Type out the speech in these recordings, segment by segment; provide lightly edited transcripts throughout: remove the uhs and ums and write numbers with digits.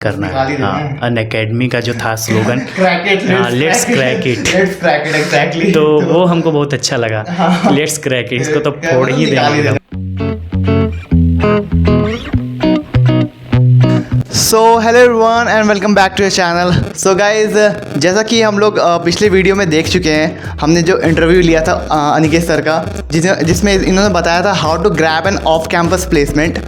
करना निकाल ही है। देना हाँ, है। अनअकैडमी का जो था slogan crack it, let's crack it, exactly. तो वो हमको बहुत अच्छा लगा। लेट्स क्रैक इट, इसको तो फोड़ ही देंगे। So hello everyone and welcome back to your channel. So guys, जैसा कि हम लोग पिछले वीडियो में देख चुके हैं, हमने जो इंटरव्यू लिया था अनिकेत सर का, जिसमें इन्होंने बताया था how to grab an off campus placement.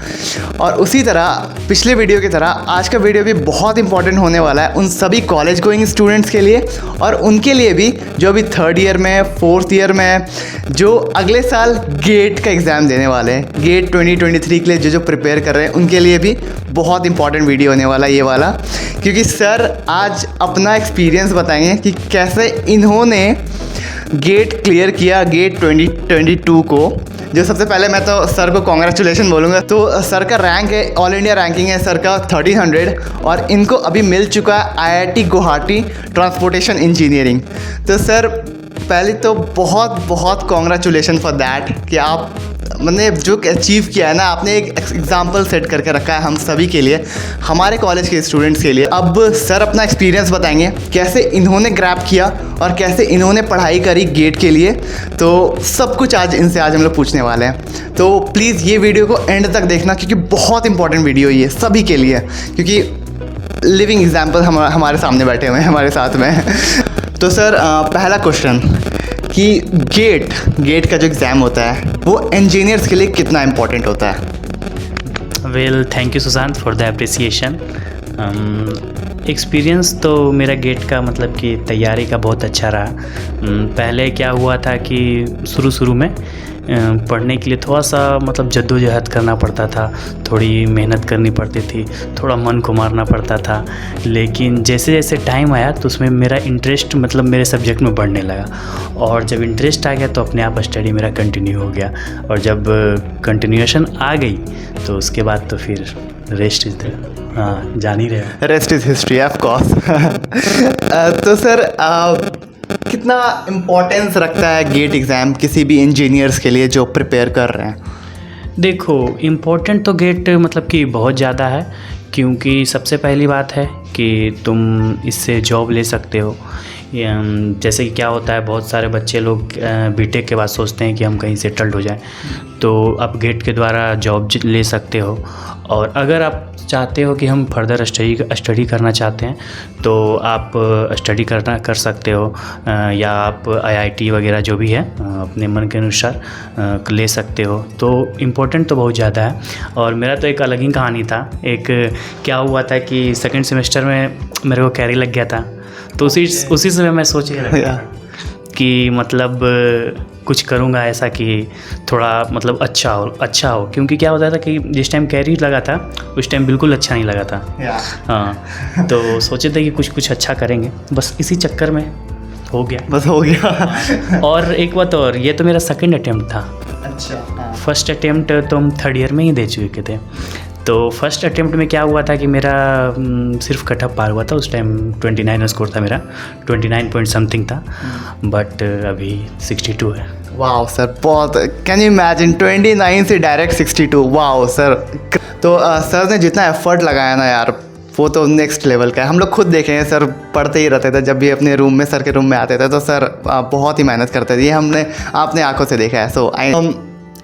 और उसी तरह पिछले वीडियो की तरह आज का वीडियो भी बहुत इंपॉर्टेंट होने वाला है उन सभी कॉलेज गोइंग स्टूडेंट्स के लिए, और उनके लिए भी जो अभी थर्ड ईयर में, फोर्थ ईयर में, जो अगले साल गेट का एग्ज़ाम देने वाले हैं, गेट 2023 के लिए जो प्रिपेयर कर रहे हैं, उनके लिए भी बहुत इंपॉर्टेंट वीडियो होने वाला है ये वाला। क्योंकि सर आज अपना एक्सपीरियंस बताएंगे कि कैसे इन्होंने गेट क्लियर किया, गेट 2022 को। जो सबसे पहले मैं तो सर को कॉन्ग्रेचुलेशन बोलूँगा। तो सर का रैंक है, ऑल इंडिया रैंकिंग है सर का 1300, और इनको अभी मिल चुका है IIT गुवाहाटी ट्रांसपोर्टेशन इंजीनियरिंग। तो सर पहले तो बहुत बहुत कॉन्ग्रेचुलेशन फॉर दैट कि आप मैंने जो अचीव किया है ना, आपने एक एग्जाम्पल सेट करके रखा है हम सभी के लिए, हमारे कॉलेज के स्टूडेंट्स के लिए। अब सर अपना एक्सपीरियंस बताएंगे कैसे इन्होंने ग्रैब किया और कैसे इन्होंने पढ़ाई करी गेट के लिए। तो सब कुछ आज हम लोग पूछने वाले हैं। तो प्लीज़ ये वीडियो को एंड तक देखना, क्योंकि बहुत इंपॉर्टेंट वीडियो ये सभी के लिए, क्योंकि लिविंग एग्जाम्पल हमारे सामने बैठे हुए हैं हमारे साथ में। तो सर पहला क्वेश्चन कि गेट का जो एग्ज़ाम होता है वो इंजीनियर्स के लिए कितना इम्पोर्टेंट होता है? Well, thank you Sushant for the appreciation. Experience तो मेरा गेट का मतलब कि तैयारी का बहुत अच्छा रहा। पहले क्या हुआ था कि शुरू में पढ़ने के लिए थोड़ा सा मतलब जद्दोजहद करना पड़ता था, थोड़ी मेहनत करनी पड़ती थी, थोड़ा मन को मारना पड़ता था। लेकिन जैसे जैसे टाइम आया तो उसमें मेरा इंटरेस्ट मतलब मेरे सब्जेक्ट में बढ़ने लगा, और जब इंटरेस्ट आ गया तो अपने आप स्टडी मेरा कंटिन्यू हो गया। और जब कंटिन्यूएशन आ गई तो उसके बाद तो फिर रेस्ट इज जान ही रहे, rest is history of course. तो सर कितना इम्पोर्टेंस रखता है गेट एग्ज़ाम किसी भी इंजीनियर्स के लिए जो प्रिपेयर कर रहे हैं? देखो, इम्पोर्टेंट तो गेट मतलब कि बहुत ज़्यादा है, क्योंकि सबसे पहली बात है कि तुम इससे जॉब ले सकते हो। जैसे कि क्या होता है, बहुत सारे बच्चे लोग बीटेक के बाद सोचते हैं कि हम कहीं सेटल्ड हो जाएं, तो आप गेट के द्वारा जॉब ले सकते हो। और अगर आप चाहते हो कि हम फर्दर स्टडी करना चाहते हैं तो आप स्टडी कर सकते हो, या आप IIT वगैरह जो भी है अपने मन के अनुसार ले सकते हो। तो इम्पोर्टेंट तो बहुत ज़्यादा है। और मेरा तो एक अलग ही कहानी था। एक क्या हुआ था कि सेकंड सेमेस्टर में मेरे को कैरी लग गया था, तो उसी समय मैं सोच रहा था कि मतलब कुछ करूँगा ऐसा कि थोड़ा मतलब अच्छा हो। क्योंकि क्या होता था कि जिस टाइम कैरी लगा था उस टाइम बिल्कुल अच्छा नहीं लगा था। हाँ, तो सोचे थे कि कुछ अच्छा करेंगे, बस इसी चक्कर में हो गया। और एक बात और, ये तो मेरा सेकंड अटेम्प्ट था। अच्छा। फर्स्ट अटेम्प्ट तो हम थर्ड ईयर में ही दे चुके थे। तो फर्स्ट अटेम्प्ट में क्या हुआ था कि मेरा सिर्फ कट ऑफ पार हुआ था। उस टाइम 29 स्कोर था मेरा, 29 पॉइंट समथिंग था, बट अभी 62 है। वाओ सर, बहुत, कैन यू इमेजिन 29 से डायरेक्ट 62? Wow sir. तो सर ने जितना एफर्ट लगाया ना यार, वो तो नेक्स्ट लेवल का है। हम लोग खुद देखे हैं, सर पढ़ते ही रहते थे, जब भी अपने रूम में सर के रूम में आते थे तो सर बहुत ही मेहनत करते थे। ये हमने अपने आंखों से देखा है। सो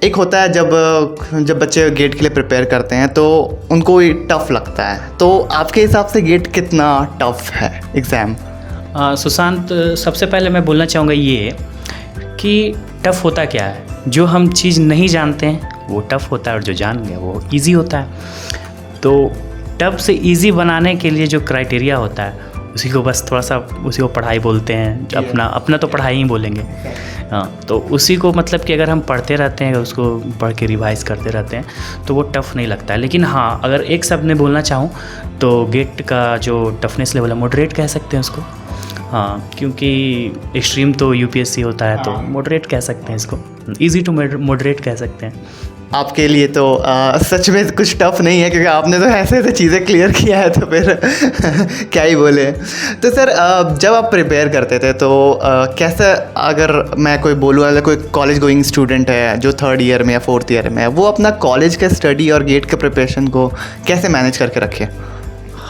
एक होता है जब बच्चे गेट के लिए प्रिपेयर करते हैं तो उनको ये टफ़ लगता है। तो आपके हिसाब से गेट कितना टफ़ है एग्ज़ाम? सुशांत, सबसे पहले मैं बोलना चाहूँगा ये कि टफ़ होता क्या है। जो हम चीज़ नहीं जानते हैं वो टफ़ होता है, और जो जान गए वो ईजी होता है। तो टफ़ से ईजी बनाने के लिए जो क्राइटेरिया होता है उसी को बस थोड़ा सा उसी को पढ़ाई बोलते हैं। अपना तो पढ़ाई ही बोलेंगे। हाँ, तो उसी को मतलब कि अगर हम पढ़ते रहते हैं, उसको पढ़ के रिवाइज़ करते रहते हैं तो वो टफ़ नहीं लगता है। लेकिन हाँ, अगर एक शब्द में बोलना चाहूँ तो गेट का जो टफनेस लेवल है मॉडरेट कह सकते हैं उसको। हाँ, क्योंकि एक्सट्रीम तो UPSC होता है, तो मॉडरेट कह सकते हैं इसको, ईजी टू मॉडरेट कह सकते हैं। आपके लिए तो सच में कुछ टफ़ नहीं है, क्योंकि आपने तो ऐसे चीज़ें क्लियर किया है, तो फिर क्या ही बोले। तो सर जब आप प्रिपेयर करते थे तो कैसे, अगर मैं कोई बोलूँ, अगर कोई कॉलेज गोइंग स्टूडेंट है जो थर्ड ईयर में या फोर्थ ईयर में है, वो अपना कॉलेज के स्टडी और गेट के प्रिपरेशन को कैसे मैनेज करके रखे?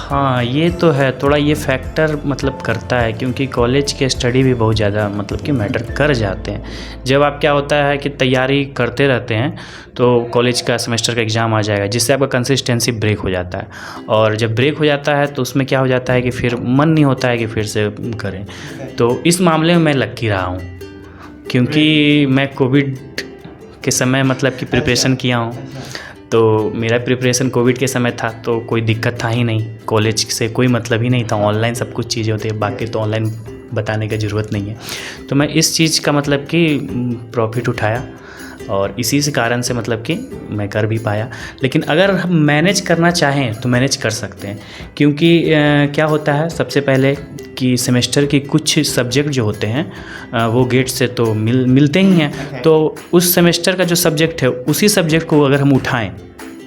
हाँ, ये तो है, थोड़ा ये फैक्टर मतलब करता है, क्योंकि कॉलेज के स्टडी भी बहुत ज़्यादा मतलब कि मैटर कर जाते हैं। जब आप क्या होता है कि तैयारी करते रहते हैं तो कॉलेज का सेमेस्टर का एग्ज़ाम आ जाएगा, जिससे आपका कंसिस्टेंसी ब्रेक हो जाता है, और जब ब्रेक हो जाता है तो उसमें क्या हो जाता है कि फिर मन नहीं होता है कि फिर से करें। तो इस मामले में मैं लकी रहा हूँ, क्योंकि मैं कोविड के समय मतलब कि प्रिपरेशन किया हूँ। तो मेरा प्रिपरेशन कोविड के समय था, तो कोई दिक्कत था ही नहीं, कॉलेज से कोई मतलब ही नहीं था, ऑनलाइन सब कुछ चीज़ें होती है, बाकी तो ऑनलाइन बताने की ज़रूरत नहीं है। तो मैं इस चीज़ का मतलब कि प्रॉफिट उठाया, और इसी से कारण से मतलब कि मैं कर भी पाया। लेकिन अगर हम मैनेज करना चाहें तो मैनेज कर सकते हैं, क्योंकि क्या होता है सबसे पहले कि सेमेस्टर की कुछ सब्जेक्ट जो होते हैं वो गेट से तो मिलते ही हैं। तो उस सेमेस्टर का जो सब्जेक्ट है उसी सब्जेक्ट को अगर हम उठाएं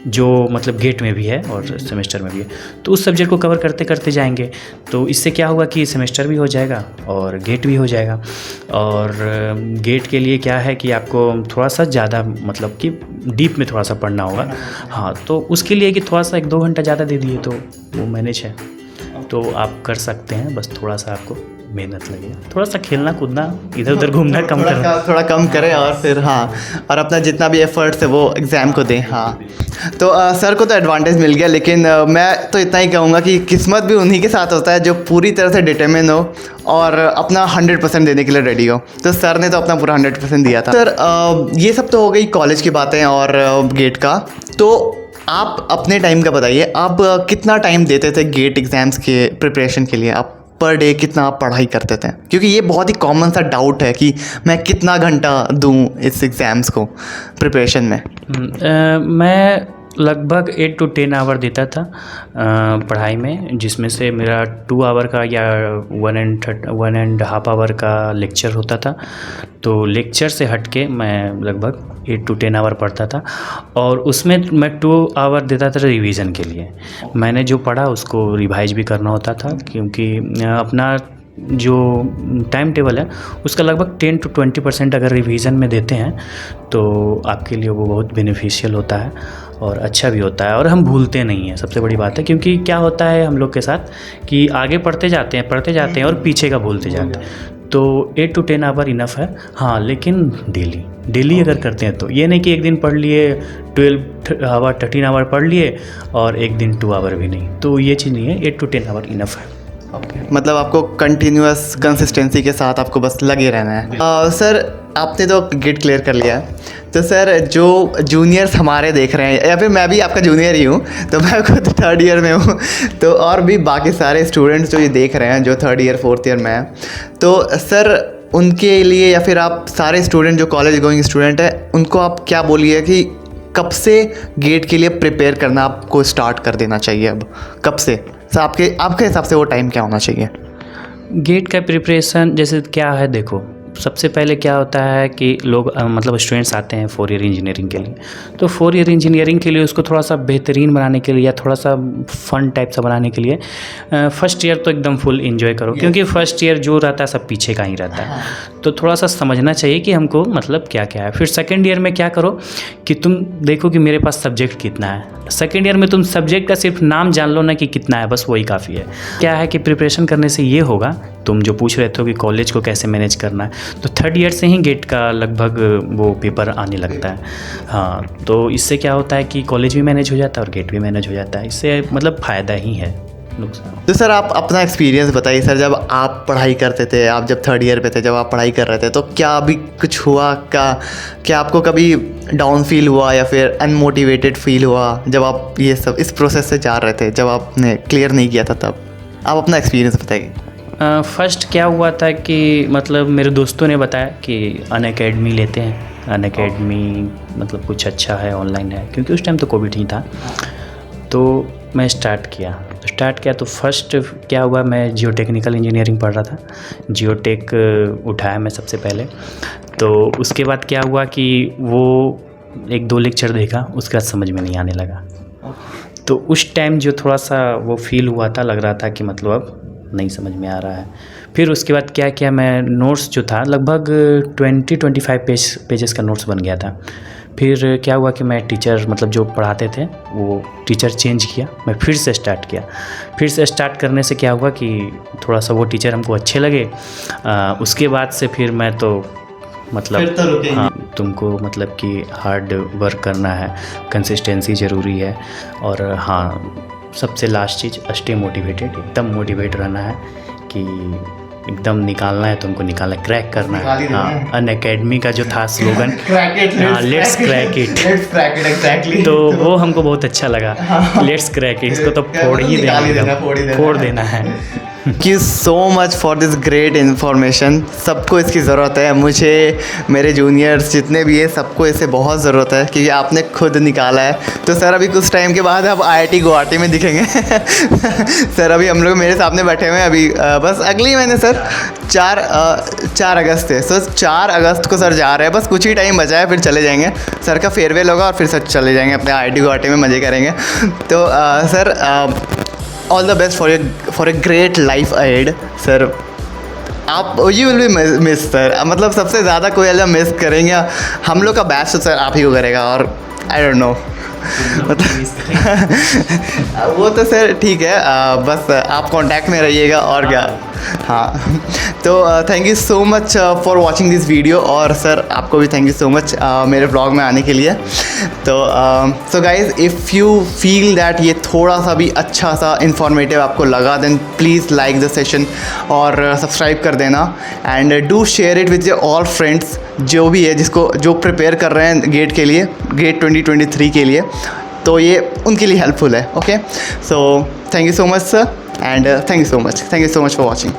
जो मतलब गेट में भी है और सेमेस्टर में भी है, तो उस सब्जेक्ट को कवर करते करते जाएंगे, तो इससे क्या होगा कि सेमेस्टर भी हो जाएगा और गेट भी हो जाएगा। और गेट के लिए क्या है कि आपको थोड़ा सा ज़्यादा मतलब कि डीप में थोड़ा सा पढ़ना होगा। हाँ, तो उसके लिए कि थोड़ा सा 1-2 घंटा ज़्यादा दे दिए तो वो मैनेज है, तो आप कर सकते हैं। बस थोड़ा सा आपको मेहनत लगेगा, थोड़ा सा खेलना कूदना इधर उधर घूमना कम करें, थोड़ा कम करें, और फिर हाँ, और अपना जितना भी एफर्ट्स है वो एग्ज़ाम को दें। हाँ, तो सर को तो एडवांटेज मिल गया, लेकिन मैं तो इतना ही कहूँगा कि किस्मत भी उन्हीं के साथ होता है जो पूरी तरह से डिटरमिन हो और अपना 100% देने के लिए रेडी हो। तो सर ने तो अपना पूरा 100% दिया था। सर ये सब तो हो गई कॉलेज की बातें और गेट का। तो आप अपने टाइम का बताइए, आप कितना टाइम देते थे गेट एग्ज़ाम्स के प्रिपरेशन के लिए? आप पर डे कितना आप पढ़ाई करते थे? क्योंकि ये बहुत ही कॉमन सा डाउट है कि मैं कितना घंटा दूं इस एग्ज़ाम्स को प्रिपरेशन में। मैं लगभग 8 to 10 आवर देता था पढ़ाई में, जिसमें से मेरा 2 आवर का या 1.5 आवर का लेक्चर होता था। तो लेक्चर से हट के मैं लगभग 8 to 10 आवर पढ़ता था, और उसमें मैं 2 आवर देता था रिवीजन के लिए। मैंने जो पढ़ा उसको रिवाइज भी करना होता था, क्योंकि अपना जो टाइम टेबल है उसका लगभग 10 to 20% अगर रिवीजन में देते हैं तो आपके लिए वो बहुत बेनिफिशियल होता है और अच्छा भी होता है, और हम भूलते नहीं हैं, सबसे बड़ी बात है। क्योंकि क्या होता है हम लोग के साथ कि आगे पढ़ते जाते हैं और पीछे का भूलते जाते हैं। तो 8 to 10 आवर इनफ है। हाँ, लेकिन डेली अगर करते हैं तो ये नहीं कि एक दिन पढ़ लिए 12 आवर 13 आवर पढ़ लिए और एक दिन 2 आवर भी नहीं, तो ये चीज़ नहीं है। 8 to 10 आवर इनफ है। मतलब आपको कंटिन्यूअस कंसिस्टेंसी के साथ आपको बस लगे रहना है। सर आपने तो गेट क्लियर कर लिया है, तो सर जो जूनियर्स हमारे देख रहे हैं, या फिर मैं भी आपका जूनियर ही हूँ, तो मैं खुद 3rd ईयर में हूँ, तो और भी बाकी सारे स्टूडेंट्स जो ये देख रहे हैं जो 3rd ईयर 4th ईयर में हैं, तो सर उनके लिए या फिर आप सारे स्टूडेंट जो कॉलेज गोइंग स्टूडेंट है उनको आप क्या बोलिए कि कब से गेट के लिए प्रिपेयर करना आपको स्टार्ट कर देना चाहिए? अब कब से आपके हिसाब से वो टाइम क्या होना चाहिए? गेट का प्रिपरेशन जैसे क्या है, देखो सबसे पहले क्या होता है कि लोग मतलब स्टूडेंट्स आते हैं 4 ईयर इंजीनियरिंग के लिए, तो 4 ईयर इंजीनियरिंग के लिए उसको थोड़ा सा बेहतरीन बनाने के लिए या थोड़ा सा फन टाइप सा बनाने के लिए फर्स्ट ईयर तो एकदम फुल एंजॉय करो, क्योंकि फर्स्ट ईयर जो रहता है सब पीछे का ही रहता है। तो थोड़ा सा समझना चाहिए कि हमको मतलब क्या क्या है। फिर सेकेंड ईयर में क्या करो कि तुम देखो कि मेरे पास सब्जेक्ट कितना है। सेकेंड ईयर में तुम सब्जेक्ट का सिर्फ नाम जान लो ना कि कितना है, बस वही काफ़ी है। क्या है कि प्रिपरेशन करने से ये होगा, तुम जो पूछ रहे थे कि कॉलेज को कैसे मैनेज करना है, तो 3rd ईयर से ही गेट का लगभग वो पेपर आने लगता है। हाँ, तो इससे क्या होता है कि कॉलेज भी मैनेज हो जाता है और गेट भी मैनेज हो जाता है, इससे मतलब फ़ायदा ही है, नुकसान। तो सर आप अपना एक्सपीरियंस बताइए सर, जब आप पढ़ाई करते थे, आप जब 3rd ईयर पे थे, जब आप पढ़ाई कर रहे थे, तो क्या अभी कुछ हुआ? क्या आपको कभी डाउन फील हुआ या फिर अनमोटिवेटेड फील हुआ जब आप ये सब इस प्रोसेस से जा रहे थे, जब आपने क्लियर नहीं किया था? तब आप अपना एक्सपीरियंस बताइए। फर्स्ट क्या हुआ था कि मतलब मेरे दोस्तों ने बताया कि अनअकैडमी लेते हैं, अनअकैडमी मतलब कुछ अच्छा है, ऑनलाइन है, क्योंकि उस टाइम तो कोविड ही था। तो मैं स्टार्ट किया तो फर्स्ट क्या हुआ, मैं जियो टेक्निकल इंजीनियरिंग पढ़ रहा था, जियो टेक उठाया मैं सबसे पहले। तो उसके बाद क्या हुआ कि वो 1-2 लेक्चर देखा, उसके बाद समझ में नहीं आने लगा। तो उस टाइम जो थोड़ा सा वो फील हुआ था, लग रहा था कि मतलब अब नहीं समझ में आ रहा है। फिर उसके बाद क्या मैं नोट्स जो था लगभग 20-25 पेजेस का नोट्स बन गया था। फिर क्या हुआ कि मैं टीचर मतलब जो पढ़ाते थे वो टीचर चेंज किया, मैं फिर से स्टार्ट किया। फिर से स्टार्ट करने से क्या हुआ कि थोड़ा सा वो टीचर हमको अच्छे लगे। उसके बाद से फिर मैं तो मतलब हाँ, तुमको मतलब कि हार्ड वर्क करना है, कंसिस्टेंसी ज़रूरी है। और हाँ, सबसे लास्ट चीज़ स्टे मोटिवेटेड, एकदम मोटिवेट रहना है कि एकदम निकालना है, तुमको निकालना, क्रैक करना है। हाँ, अनअकैडमी का जो था slogan, let's crack it, exactly. तो वो हमको बहुत अच्छा लगा। लेट्स क्रैक इट, इसको तो फोड़ ही देना, फोड़ देना है। Thank you so much for this great information. सबको इसकी ज़रूरत है, मुझे, मेरे जूनियर्स जितने भी है, सबको इससे बहुत ज़रूरत है क्योंकि आपने खुद निकाला है। तो सर अभी कुछ टाइम के बाद आप IIT गुवाहाटी में दिखेंगे। सर अभी हम लोग मेरे सामने बैठे हुए हैं अभी बस अगले महीने सर 4 अगस्त है। सर 4 अगस्त को सर जा रहे हैं, बस कुछ ही टाइम बचा है, फिर चले जाएंगे। सर का फेयरवेल होगा और फिर सर चले जाएंगे अपने IIT गुवाहाटी में, मज़े करेंगे। तो sir all the best for a great life ahead sir. आप you will be miss sir, मतलब सबसे ज़्यादा कोई अलग मिस करेंगे हम लोग का बैच तो सर आप ही को करेगा। और आई डोंट नो वो तो सर ठीक है, बस आप कांटेक्ट में रहिएगा और क्या। हाँ, तो thank you so much for watching this video. और सर आपको भी थैंक यू सो मच मेरे ब्लॉग में आने के लिए। तो so guys, if you feel that ये थोड़ा सा भी अच्छा सा इन्फॉर्मेटिव आपको लगा, then please like the session और सब्सक्राइब कर देना। And do share it with your all friends जो भी है, जो प्रिपेयर कर रहे हैं गेट के लिए, गेट 2023 के लिए, तो ये उनके लिए हेल्पफुल है। Okay, so thank you so much sir, and thank you so much for watching.